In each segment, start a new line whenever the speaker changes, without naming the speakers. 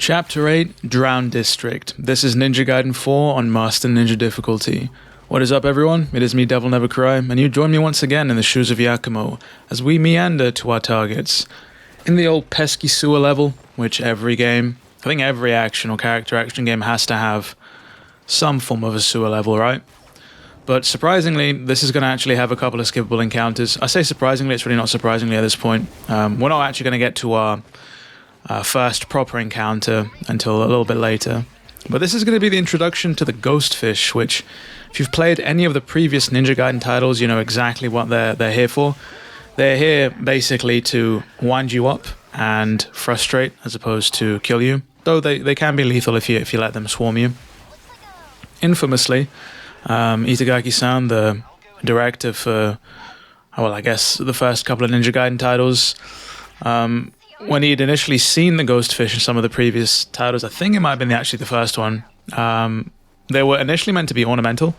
Chapter 8, Drown District. This is Ninja Gaiden 4 on Master Ninja difficulty. What is up everyone? It is me, DevilNeverCry, and you join me once again in the shoes of Yakumo, as we meander to our targets. In the old pesky sewer level, which every game, I think every action or character action game has to have some form of a sewer level, right? But surprisingly, this is going to actually have a couple of skippable encounters. I say surprisingly, it's really not surprisingly at this point. We're not actually going to get to our first proper encounter until a little bit later. But this is going to be the introduction to the Ghost Fish, which, if you've played any of the previous Ninja Gaiden titles, you know exactly what they're here for. They're here basically to wind you up and frustrate as opposed to kill you, though they can be lethal if you let them swarm you. Infamously, Itagaki-san, the director for, well, I guess the first couple of Ninja Gaiden titles, when he'd initially seen the Ghost Fish in some of the previous titles, I think it might have been actually the first one, they were initially meant to be ornamental,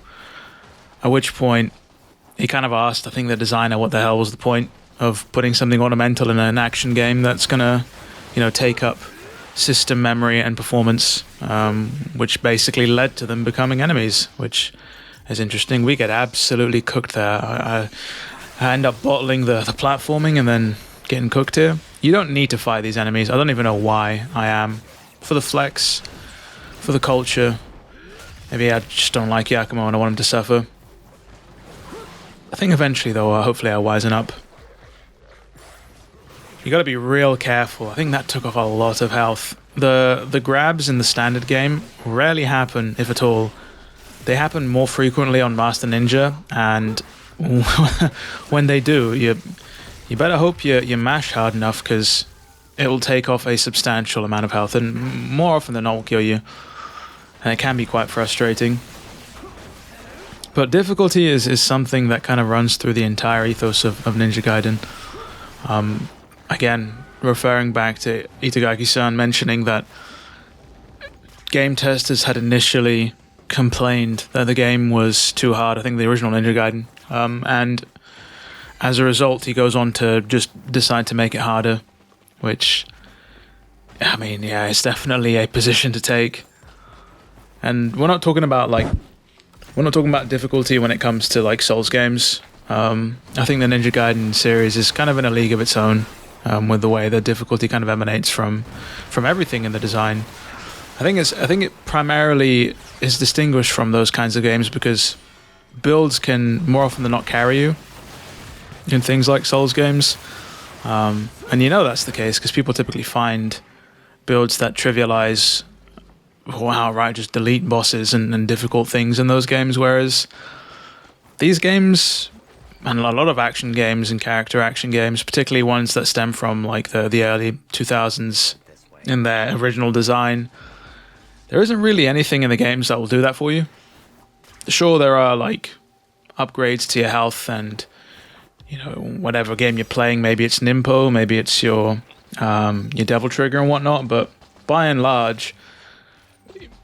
at which point he kind of asked, I think, the designer what the hell was the point of putting something ornamental in an action game that's going to, take up system memory and performance, which basically led to them becoming enemies, which is interesting. We get absolutely cooked there. I end up bottling the platforming and then getting cooked here. You don't need to fight these enemies. I don't even know why I am. For the flex, for the culture. Maybe I just don't like Yakumo and I want him to suffer. I think eventually, though, hopefully I'll wisen up. You gotta be real careful. I think that took off a lot of health. The grabs in the standard game rarely happen, if at all. They happen more frequently on Master Ninja, and when they do, you better hope you mash hard enough, because it will take off a substantial amount of health, and more often than not will kill you. And it can be quite frustrating. But difficulty is something that kind of runs through the entire ethos of Ninja Gaiden. Again, referring back to Itagaki-san mentioning that game testers had initially complained that the game was too hard, I think the original Ninja Gaiden, and as a result he goes on to just decide to make it harder, which, I mean, yeah, it's definitely a position to take. And we're not talking about difficulty when it comes to like Souls games. I think the Ninja Gaiden series is kind of in a league of its own, with the way the difficulty kind of emanates from everything in the design. I think it primarily is distinguished from those kinds of games because builds can more often than not carry you in things like Souls games, and that's the case because people typically find builds that trivialize or outright just delete bosses and difficult things in those games, whereas these games, and a lot of action games and character action games, particularly ones that stem from like the early 2000s in their original design, there isn't really anything in the games that will do that for you. Sure, there are like upgrades to your health and whatever game you're playing, maybe it's Nimpo, maybe it's your Devil Trigger and whatnot, but by and large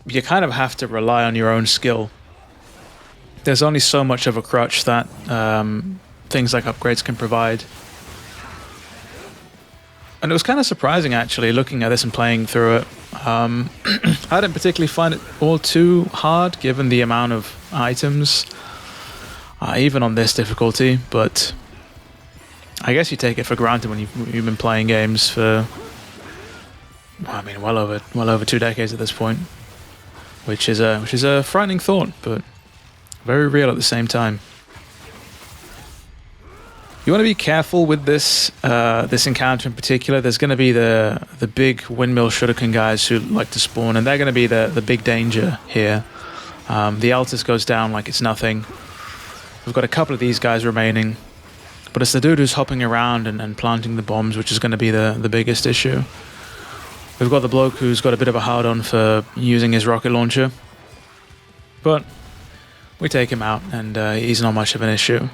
you kind of have to rely on your own skill. There's only so much of a crutch that things like upgrades can provide. And it was kind of surprising, actually, looking at this and playing through it. I didn't particularly find it all too hard, given the amount of items, even on this difficulty, but I guess you take it for granted when you've been playing games for, well over 2 decades at this point, which is a frightening thought, but very real at the same time. You want to be careful with this encounter in particular. There's going to be the big windmill shuriken guys who like to spawn, and they're going to be the big danger here. The Altus goes down like it's nothing. We've got a couple of these guys remaining, but it's the dude who's hopping around and planting the bombs, which is going to be the biggest issue. We've got the bloke who's got a bit of a hard-on for using his rocket launcher, but we take him out, and he's not much of an issue.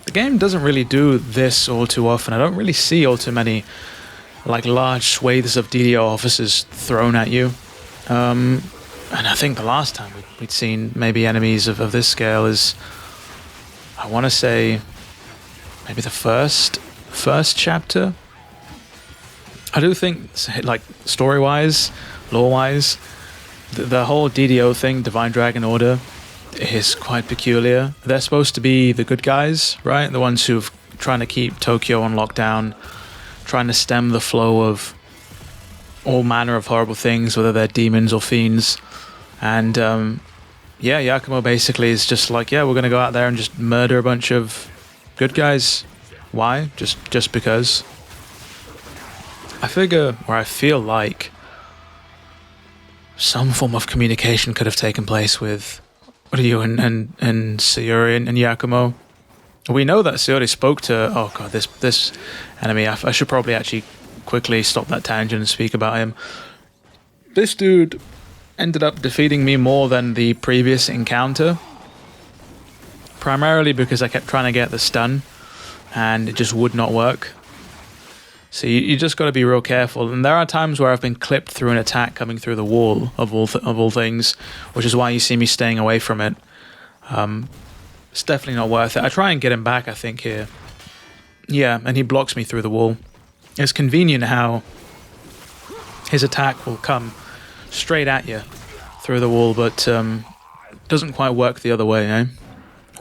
The game doesn't really do this all too often. I don't really see all too many like large swathes of DDO officers thrown at you. And I think the last time we'd seen maybe enemies of this scale is, I want to say, maybe the first chapter I do think, like, story-wise, lore-wise, the whole DDO thing, Divine Dragon Order, is quite peculiar. They're supposed to be the good guys, right? The ones who've trying to keep Tokyo on lockdown, trying to stem the flow of all manner of horrible things, whether they're demons or fiends. And yeah, Yakumo basically is just like, yeah, we're gonna go out there and just murder a bunch of good guys. Why? Just because. I feel like some form of communication could have taken place with Ryu and Sayuri and Yakumo. We know that Sayuri spoke to, oh god, this enemy. I should probably actually quickly stop that tangent and speak about him. This dude ended up defeating me more than the previous encounter, primarily because I kept trying to get the stun and it just would not work. So you just got to be real careful. And there are times where I've been clipped through an attack coming through the wall of all things, which is why you see me staying away from it. It's definitely not worth it. I try and get him back, I think, here. Yeah, and he blocks me through the wall. It's convenient how his attack will come straight at you through the wall, but doesn't quite work the other way, eh?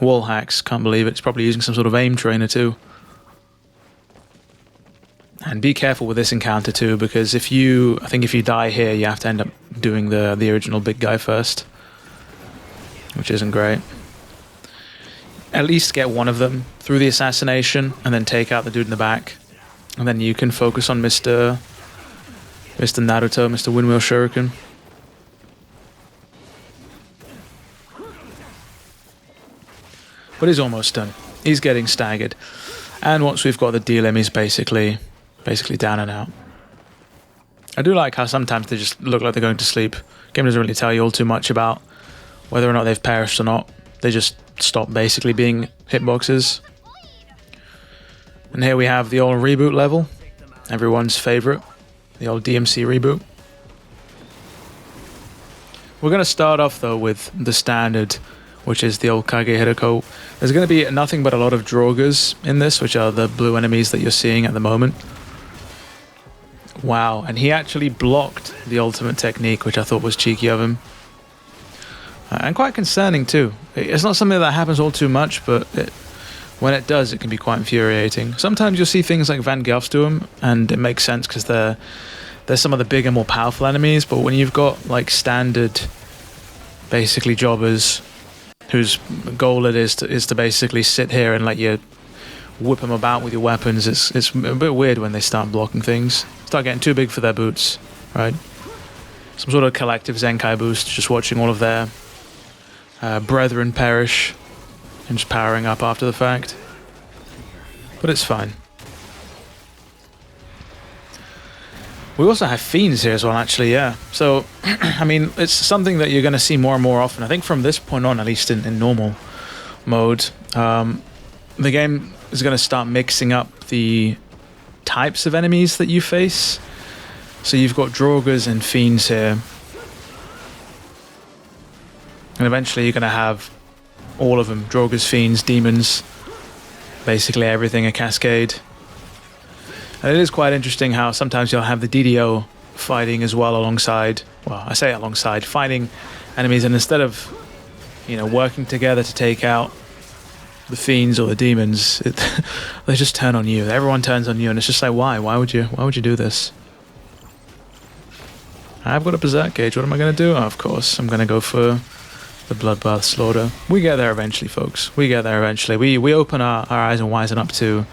Wall hacks, can't believe it. It's probably using some sort of aim trainer too. And be careful with this encounter too, because if you die here, you have to end up doing the original big guy first, which isn't great. At least get one of them through the assassination, and then take out the dude in the back, and then you can focus on Mr. Naruto, Mr. Windwheel Shuriken. But he's almost done. He's getting staggered, and once we've got the deal, he's basically down and out. I do like how sometimes they just look like they're going to sleep. Game doesn't really tell you all too much about whether or not they've perished or not. They just stop basically being hitboxes. And here we have the old reboot level, everyone's favorite, the old DMC reboot. We're going to start off though with the standard, which is the old Kage Hiroko. There's going to be nothing but a lot of Drogas in this, which are the blue enemies that you're seeing at the moment. Wow, and he actually blocked the ultimate technique, which I thought was cheeky of him. And quite concerning too. It's not something that happens all too much, but when it does, it can be quite infuriating. Sometimes you'll see things like Van Gelf's do them, and it makes sense because they're some of the bigger, more powerful enemies, but when you've got like standard, basically jobbers, whose goal it is to basically sit here and let you whip them about with your weapons, it's a bit weird when they start blocking things. Start getting too big for their boots, right? Some sort of collective Zenkai boost, just watching all of their brethren perish and just powering up after the fact. But it's fine. We also have fiends here as well, actually, yeah. So, I mean, it's something that you're going to see more and more often. I think from this point on, at least in normal mode, the game is going to start mixing up the types of enemies that you face. So you've got Drogas and fiends here. And eventually you're going to have all of them. Drogas, fiends, demons, basically everything, a cascade. And it is quite interesting how sometimes you'll have the DDO fighting as well alongside, well, I say alongside, fighting enemies, and instead of, working together to take out the fiends or the demons, they just turn on you. Everyone turns on you, and it's just like, why? Why would you do this? I've got a berserk gauge. What am I going to do? Oh, of course, I'm going to go for the bloodbath slaughter. We get there eventually, folks. We get there eventually. We open our eyes and wisen up to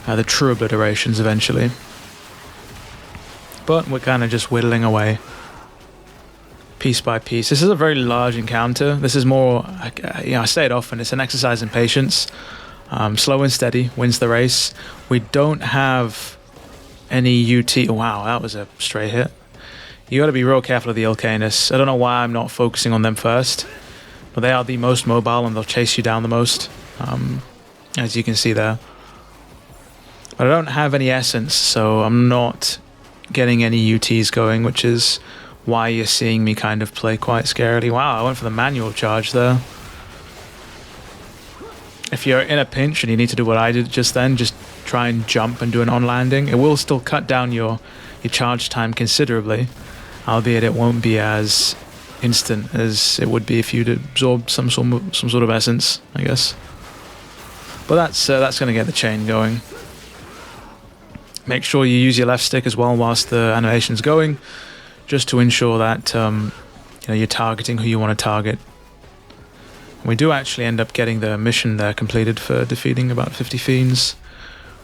the true obliterations eventually. But we're kind of just whittling away, piece by piece. This is a very large encounter. This is more, I say it often, it's an exercise in patience. Slow and steady wins the race. We don't have any UT. Wow, that was a straight hit. You got to be real careful of the Ilcanus. I don't know why I'm not focusing on them first, but they are the most mobile and they'll chase you down the most, as you can see there. But I don't have any essence, so I'm not getting any UTs going, which is why you're seeing me kind of play quite scarily. Wow, I went for the manual charge there. If you're in a pinch and you need to do what I did just then, just try and jump and do an on-landing, it will still cut down your charge time considerably, albeit it won't be as instant as it would be if you'd absorbed some sort of essence, I guess. But that's going to get the chain going. Make sure you use your left stick as well whilst the animation's going, just to ensure that you're targeting who you want to target. We do actually end up getting the mission there completed for defeating about 50 fiends,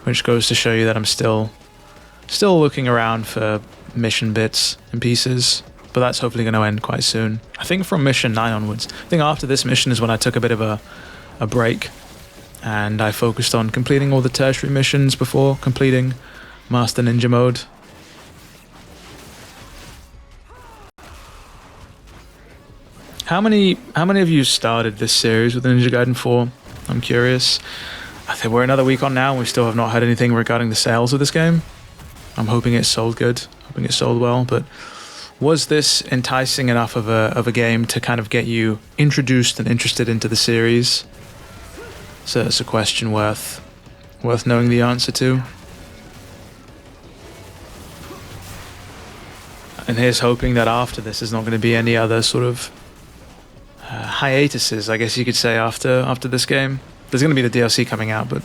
which goes to show you that I'm still looking around for mission bits and pieces, but that's hopefully going to end quite soon. I think from mission 9 onwards. I think after this mission is when I took a bit of a break, and I focused on completing all the tertiary missions before completing Master Ninja mode. How many of you started this series with Ninja Gaiden 4? I'm curious. I think we're another week on now, and we still have not heard anything regarding the sales of this game. I'm hoping it sold good, hoping it sold well, but was this enticing enough of a game to kind of get you introduced and interested into the series? So it's a question worth knowing the answer to. And here's hoping that after this there's not going to be any other sort of hiatuses, I guess you could say, after this game. There's going to be the DLC coming out, but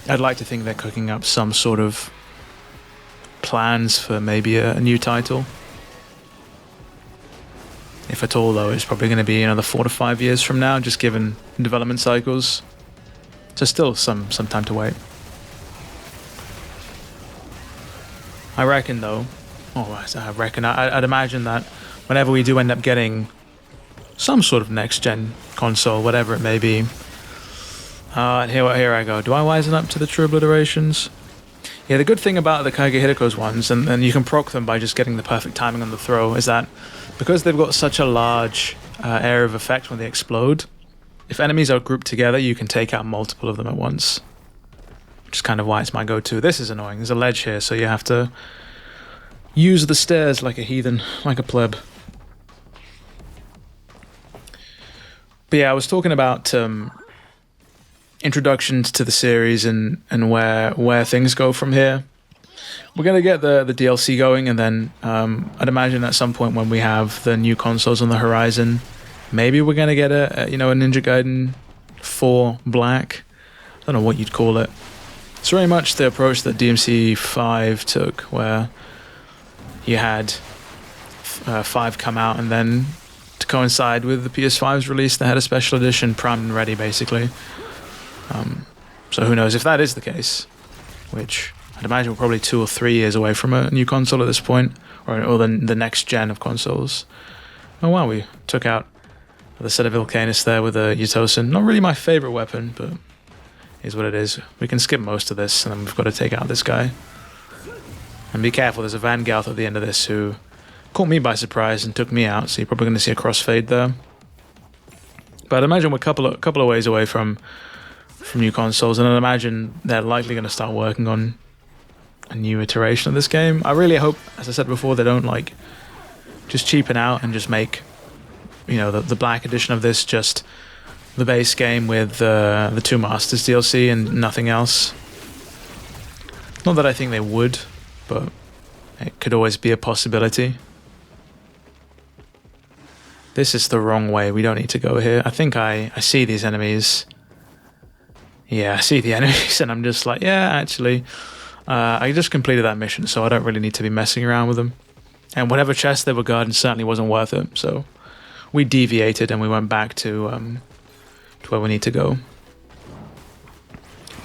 I'd like to think they're cooking up some sort of plans for maybe a new title. If at all, though, it's probably going to be another 4 to 5 years from now, just given development cycles. So still some time to wait. I reckon, though, I'd imagine that whenever we do end up getting some sort of next-gen console, whatever it may be. And here I go. Do I wisen up to the true obliterations? Yeah, the good thing about the Kaige Hideko's ones, and you can proc them by just getting the perfect timing on the throw, is that because they've got such a large area of effect when they explode, if enemies are grouped together, you can take out multiple of them at once. Which is kind of why it's my go-to. This is annoying. There's a ledge here, so you have to use the stairs like a heathen, like a pleb. But yeah, I was talking about introductions to the series and where things go from here. We're going to get the DLC going, and then I'd imagine at some point when we have the new consoles on the horizon, maybe we're going to get a Ninja Gaiden 4 Black. I don't know what you'd call it. It's very much the approach that DMC 5 took, where you had 5 come out, and then to coincide with the PS5's release, they had a special edition primed and ready, basically. So who knows if that is the case, which I'd imagine we're probably 2 or 3 years away from a new console at this point, or the next gen of consoles. Oh wow, we took out the set of Ilcanus there with a Yutosin. Not really my favorite weapon, but is what it is. We can skip most of this, and then we've got to take out this guy. And be careful, there's a Vanguard at the end of this who caught me by surprise and took me out, so you're probably going to see a crossfade there. But I'd imagine we're a couple of ways away from new consoles, and I'd imagine they're likely going to start working on a new iteration of this game. I really hope, as I said before, they don't just cheapen out and just make the Black edition of this just the base game with the 2 Masters DLC and nothing else. Not that I think they would, but it could always be a possibility. This is the wrong way. We don't need to go here. I think I see these enemies. Yeah, I see the enemies, and I'm just like, yeah, actually, I just completed that mission, so I don't really need to be messing around with them. And whatever chest they were guarding certainly wasn't worth it, so we deviated and we went back to where we need to go.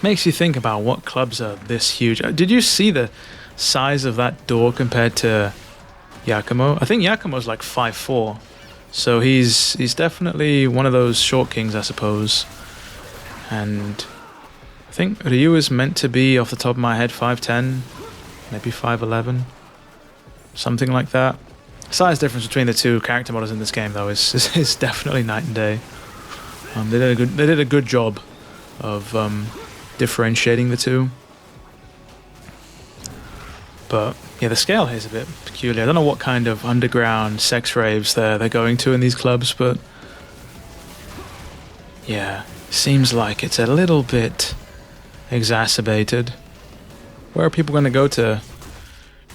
Makes you think about what clubs are this huge. Did you see the size of that door compared to Yakumo? I think Yakumo's like 5'4", so he's definitely one of those short kings, I suppose. And I think Ryu is meant to be, off the top of my head, 5'10", maybe 5'11", something like that. Size difference between the two character models in this game, though, is definitely night and day. They did a good job of differentiating the two. But yeah, the scale here is a bit peculiar. I don't know what kind of underground sex raves they're going to in these clubs, but yeah, seems like it's a little bit exacerbated. Where are people going to go to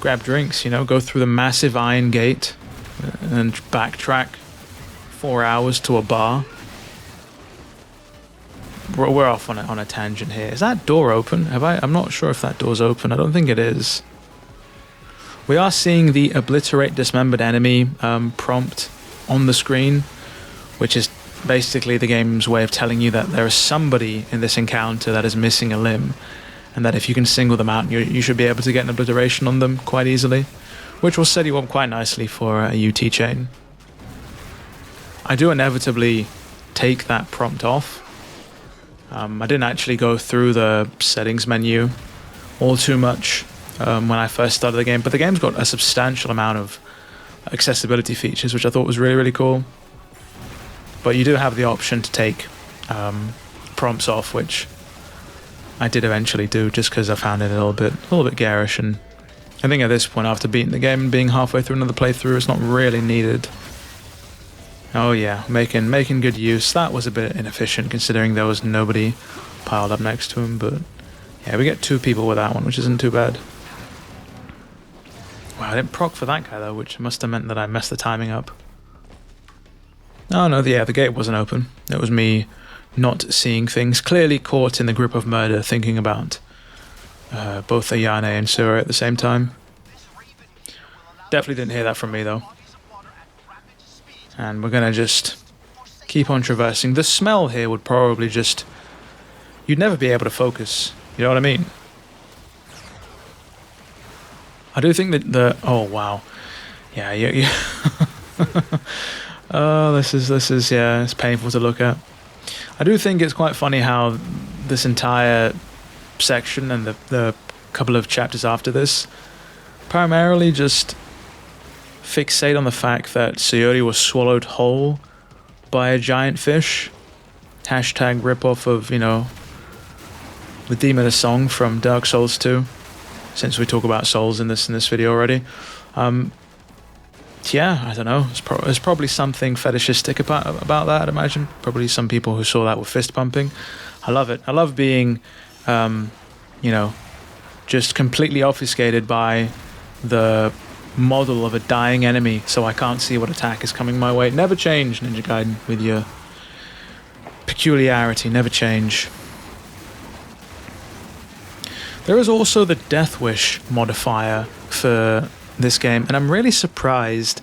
grab drinks, you know? Go through the massive iron gate and backtrack 4 hours to a bar? We're off on a tangent here. Is that door open? I'm not sure if that door's open. I don't think it is. We are seeing the obliterate dismembered enemy prompt on the screen, which is basically the game's way of telling you that there is somebody in this encounter that is missing a limb, and that if you can single them out, you should be able to get an obliteration on them quite easily, which will set you up quite nicely for a UT chain. I do inevitably take that prompt off. I didn't actually go through the settings menu all too much when I first started the game, but the game's got a substantial amount of accessibility features, which I thought was really, really cool. But you do have the option to take prompts off, which I did eventually do, just because I found it a little bit garish, and I think at this point, after beating the game and being halfway through another playthrough, it's not really needed. Oh yeah, making good use. That was a bit inefficient considering there was nobody piled up next to him, but yeah, we get 2 people with that one, which isn't too bad. Wow, I didn't proc for that guy though, which must have meant that I messed the timing up. Oh no, the gate wasn't open. It was me not seeing things, clearly caught in the grip of murder, thinking about both Ayane and Sura at the same time. Definitely didn't hear that from me though. And we're gonna just keep on traversing. The smell here would probably just... You'd never be able to focus. You know what I mean? I do think that the... Oh, wow. Yeah. Oh, this is, yeah, it's painful to look at. I do think it's quite funny how this entire section and the couple of chapters after this primarily just fixate on the fact that Sayori was swallowed whole by a giant fish. Hashtag ripoff of, you know, the Demon of Song from Dark Souls 2, since we talk about souls in this video already. Yeah, I don't know. There's probably something fetishistic about that, I'd imagine. Probably some people who saw that were fist pumping. I love it. I love being, you know, just completely obfuscated by the model of a dying enemy, so I can't see what attack is coming my way. Never change, Ninja Gaiden, with your peculiarity. Never change. There is also the Death Wish modifier for this game, and I'm really surprised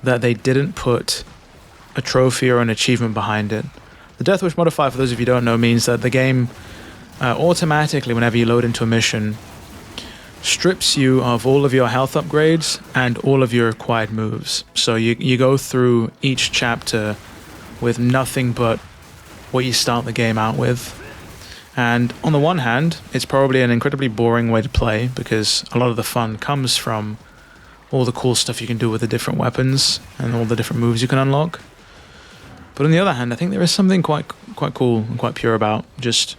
that they didn't put a trophy or an achievement behind it. The Death Wish modifier, for those of you who don't know, means that the game automatically, whenever you load into a mission, strips you of all of your health upgrades and all of your acquired moves. So you go through each chapter with nothing but what you start the game out with. And on the one hand, it's probably an incredibly boring way to play, because a lot of the fun comes from all the cool stuff you can do with the different weapons and all the different moves you can unlock. But on the other hand, I think there is something quite cool and quite pure about just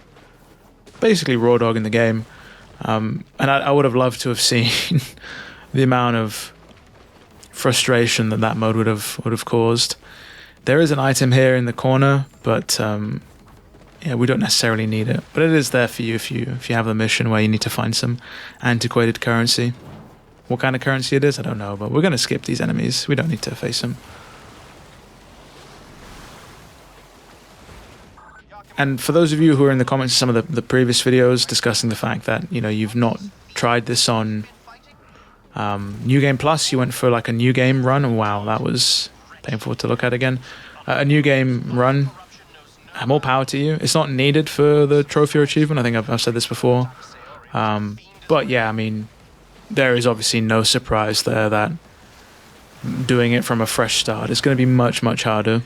basically raw dogging the game. And I would have loved to have seen the amount of frustration that mode would have caused. There is an item here in the corner, but yeah, we don't necessarily need it. But it is there for you if you have the mission where you need to find some antiquated currency. What kind of currency it is, I don't know, but we're going to skip these enemies. We don't need to face them. And for those of you who are in the comments of some of the previous videos discussing the fact that, you know, you've not tried this on New Game Plus, you went for like a New Game run. Wow, that was painful to look at again. A New Game run, more power to you. It's not needed for the trophy or achievement. I think I've said this before. But yeah, I mean, there is obviously no surprise there that doing it from a fresh start is going to be much, much harder.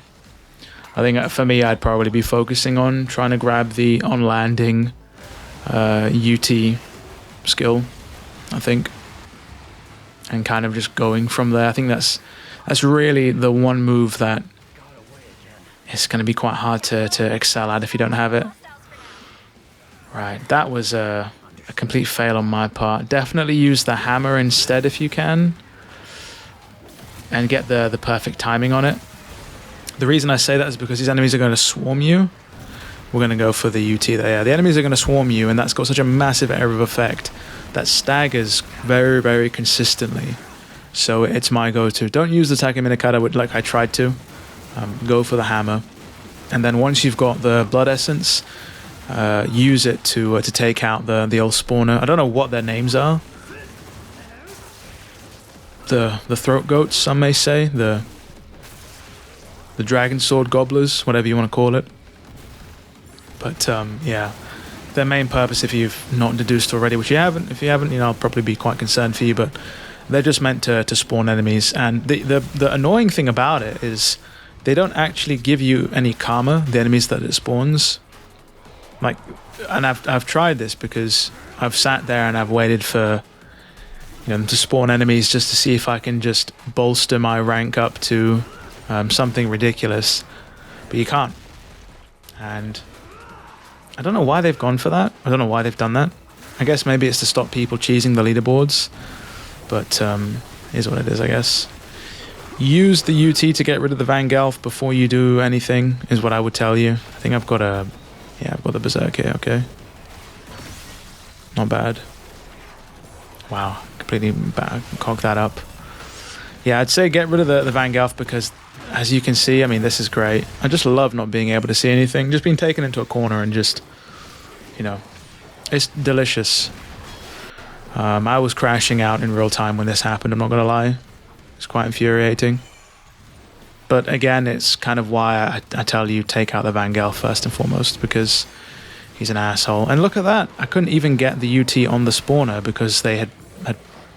I think for me, I'd probably be focusing on trying to grab the on-landing UT skill, I think, and kind of just going from there. I think that's really the one move that is going to be quite hard to excel at if you don't have it. Right, that was a complete fail on my part. Definitely use the hammer instead if you can, and get the perfect timing on it. The reason I say that is because these enemies are going to swarm you, we're going to go for the UT there. Yeah, the enemies are going to swarm you, and that's got such a massive area of effect that staggers very, very consistently. So it's my go-to. Don't use the Take Minakata like I tried to. Go for the hammer. And then once you've got the blood essence, use it to take out the old spawner. I don't know what their names are. The throat goats, some may say. The dragon sword gobblers, whatever you want to call it. But yeah, their main purpose, if you've not deduced already, which you haven't, if you haven't, I'll probably be quite concerned for you, but they're just meant to spawn enemies. And the annoying thing about it is they don't actually give you any karma, the enemies that it spawns. Like, and I've tried this because I've sat there and I've waited for them to spawn enemies just to see if I can just bolster my rank up to something ridiculous, but you can't. And I don't know why they've gone for that. I don't know why they've done that. I guess maybe it's to stop people cheesing the leaderboards, but here's what it is, I guess. Use the UT to get rid of the Vangelf before you do anything, is what I would tell you. I think I've got I've got the Berserk here, okay. Not bad. Wow, completely cocked that up. Yeah, I'd say get rid of the Vangelf because, as you can see, I mean, this is great. I just love not being able to see anything. Just being taken into a corner and just, it's delicious. I was crashing out in real time when this happened, I'm not going to lie. It's quite infuriating. But again, it's kind of why I tell you take out the Vangelf first and foremost, because he's an asshole. And look at that. I couldn't even get the UT on the spawner because they had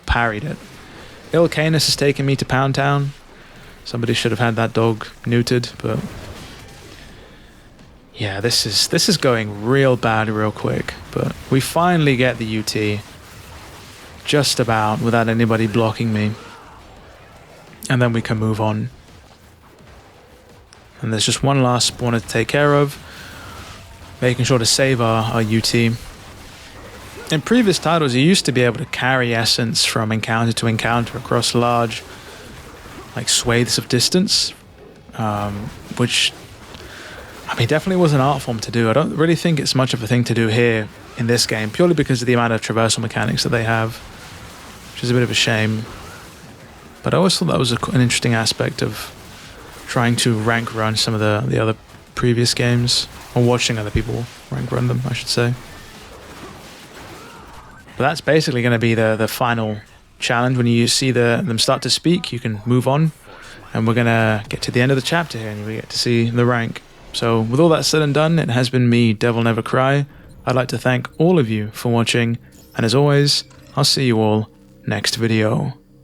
parried it. Canis has taken me to Pound Town. Somebody should have had that dog neutered, but yeah, this is going real bad real quick. But we finally get the UT just about without anybody blocking me. And then we can move on. And there's just one last spawner to take care of. Making sure to save our UT. In previous titles, you used to be able to carry essence from encounter to encounter across large swathes of distance. Which, I mean, definitely was an art form to do. I don't really think it's much of a thing to do here in this game, purely because of the amount of traversal mechanics that they have. Which is a bit of a shame. But I always thought that was an interesting aspect of trying to rank run some of the other previous games, or watching other people rank run them, I should say. But that's basically going to be the final challenge. When you see them start to speak, you can move on, and we're going to get to the end of the chapter here, and we get to see the rank. So with all that said and done, it has been me, DevilNeverCry. I'd like to thank all of you for watching, and as always, I'll see you all next video.